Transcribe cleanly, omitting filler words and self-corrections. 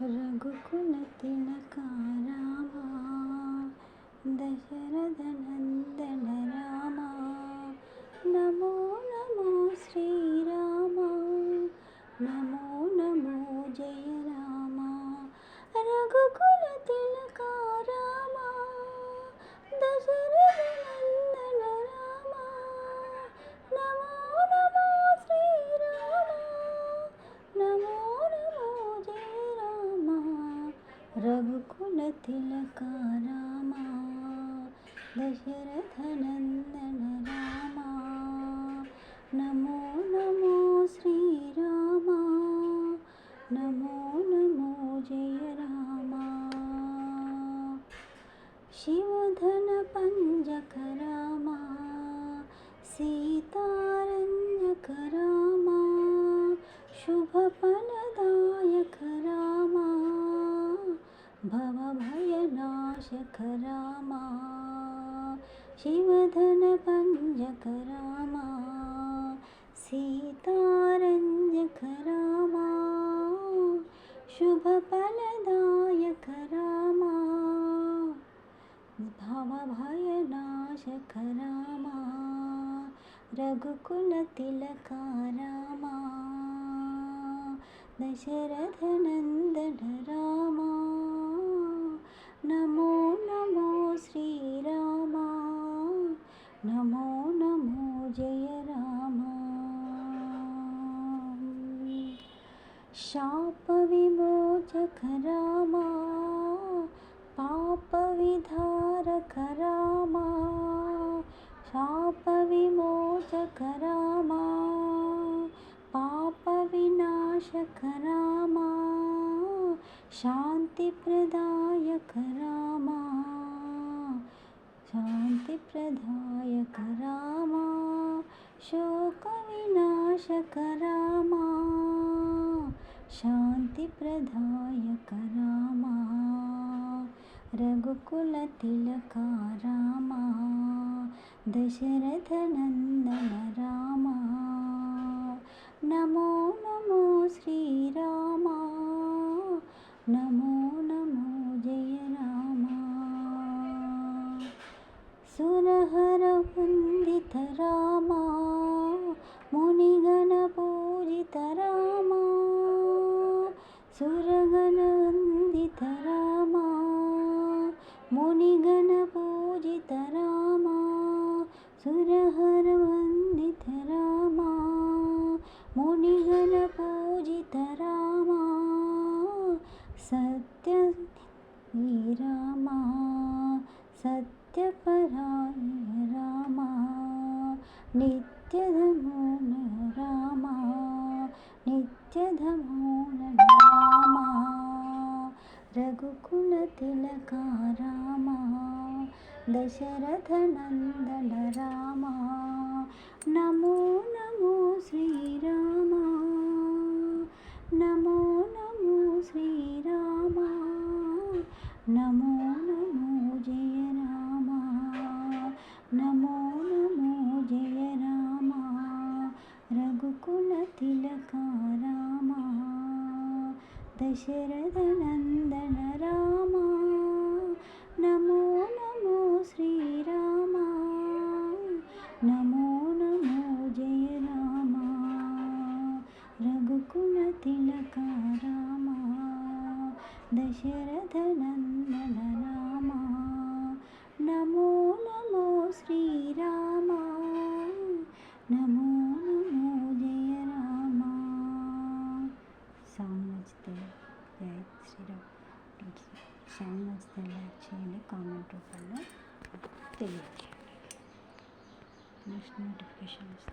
రఘుకుల తిలక రామా, దశరథ నందన రామా, నమో నమో శ్రీరామా, నమో నమో జయ రామా. రఘుకుల తిలక రామా, దశరథ నందన రామా, నమో నమో శ్రీరామా, నమో నమో జయ రామా. రఘుకుల తిలక రామా, దశరథ నందన రామా, నమో నమో శ్రీరామా, నమో నమో జయ రామా. శివధన పంజక రామా, సీతారంజక రామా, శుభ ఫలదాయక రామా, భవభయనాశక రామా. శివధన పంజక రామా, సీతారంజక రామా, శుభ ఫలదాయక రామా, భవభయనాశక రామా. రఘుకుల తిలక రామా, దశరథ నందన రామా, నమో నమో శ్రీరామా, నమో నమో జయ రామా. శాప విమోచక రామా, పాప విధారక రామా, శాప విమోచక రామా, పాప వినాశక రామా, శాంతి ప్రదాయక రామా, శాంతి ప్రదాయక రామా, శోక వినాశక రామా, శాంతి ప్రదాయక రామా. రఘుకుల తిలక రామా, దశరథ నందన రామా, నమో నమో శ్రీరామా, నమో నమో జయ రామా. సురహర వందిత రామా, మునిగణ పూజిత రామా, సురగణ వందిత రామా, మునిగణ పూజిత రామా, సురహర వందిత రామా, మునిగణ పూజిత రామా. సత్య రామా, సత్యపరాయ రామా, నిత్యధమోన రామా, నిత్యధమోన రామా. రఘుకుల తిలక రామా, దశరథ నందన రామా, నమో నమో శ్రీరామా, నమో నమో శ్రీరామా, నమో నమో జయ రామా, నమో నమో జయ రామా. రఘుకుల తిలక రామా, దశరథ నందన రామా, నమో నమో శ్రీరామా, నమో నమో జయ రామా. రఘుకుల తిలక రామా, దశరథ నందన రామా, నమో నమో శ్రీరామా, నమో నమో జయ రామా. సాంగ్ నచ్చితే జై శ్రీరామ్. సాంగ్ నచ్చితే లైక్ చేయండి, కామెంట్ రూపంలో తెలియజేయండి. Next notification